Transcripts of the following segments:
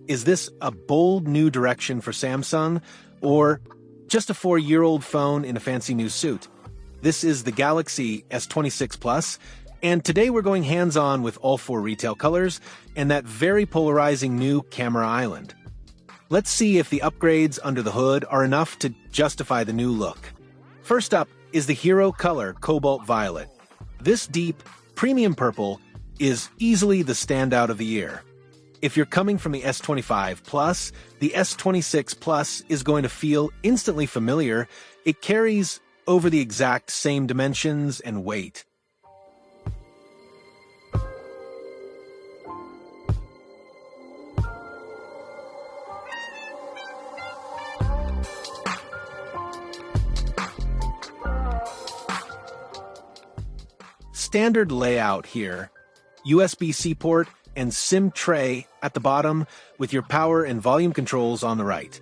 Is this a bold new direction for Samsung, or just a 4-year-old phone in a fancy new suit? This is the Galaxy S26 Plus, and today we're going hands-on with all 4 retail colors and that very polarizing new camera island. Let's see if the upgrades under the hood are enough to justify the new look. First up is the hero color Cobalt Violet. This deep, premium purple is easily the standout of the year. If you're coming from the S25 Plus, the S26 Plus is going to feel instantly familiar. It carries over the exact same dimensions and weight. Standard layout here, USB-C port and SIM tray at the bottom with your power and volume controls on the right.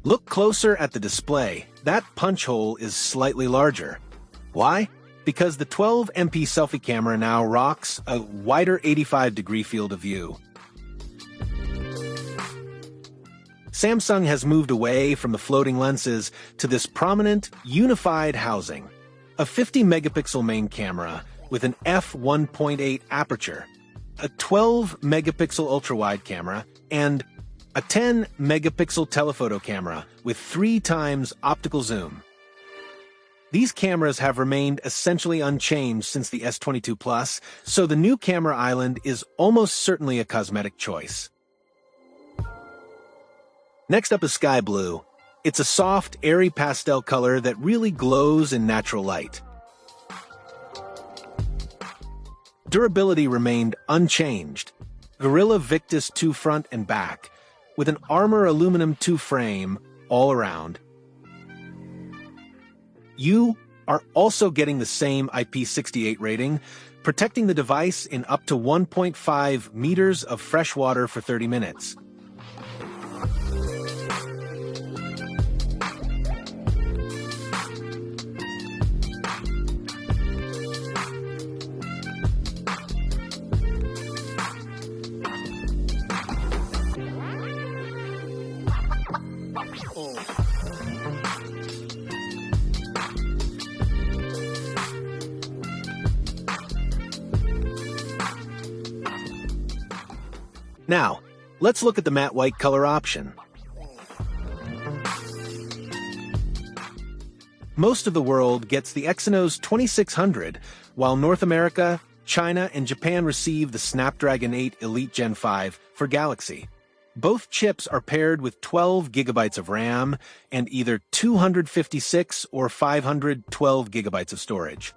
Look closer at the display. That punch hole is slightly larger. Why? Because the 12MP selfie camera now rocks a wider 85-degree field of view. Samsung has moved away from the floating lenses to this prominent, unified housing. A 50-megapixel main camera with an f1.8 aperture, a 12-megapixel ultra-wide camera, and a 10-megapixel telephoto camera with 3 times optical zoom. These cameras have remained essentially unchanged since the S22 Plus, so the new camera island is almost certainly a cosmetic choice. Next up is Sky Blue. It's a soft, airy pastel color that really glows in natural light. Durability remained unchanged. Gorilla Victus 2 front and back, with an Armor aluminum 2 frame all around. You are also getting the same IP68 rating, protecting the device in up to 1.5 meters of fresh water for 30 minutes. Now, let's look at the matte white color option. Most of the world gets the Exynos 2600, while North America, China, and Japan receive the Snapdragon 8 Elite Gen 5 for Galaxy. Both chips are paired with 12 gigabytes of RAM and either 256 or 512 gigabytes of storage.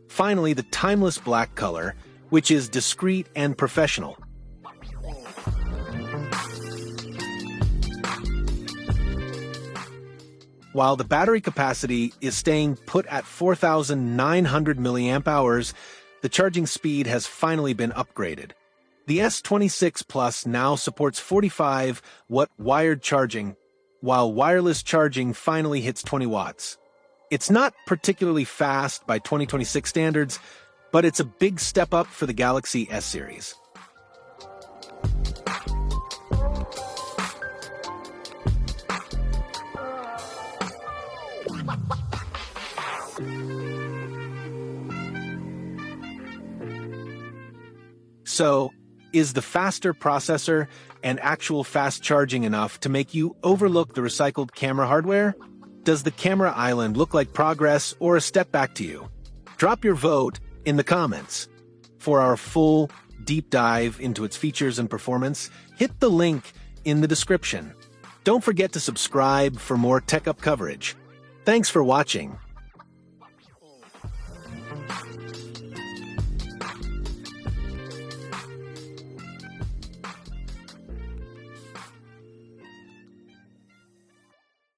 Finally, the timeless black color, which is discreet and professional. While the battery capacity is staying put at 4,900 milliamp hours, the charging speed has finally been upgraded. The S26 Plus now supports 45-watt wired charging, while wireless charging finally hits 20 watts. It's not particularly fast by 2026 standards, but it's a big step up for the Galaxy S series. So, is the faster processor and actual fast charging enough to make you overlook the recycled camera hardware? Does the camera island look like progress or a step back to you? Drop your vote in the comments. For our full, deep dive into its features and performance, hit the link in the description. Don't forget to subscribe for more tech up coverage. Thanks for watching.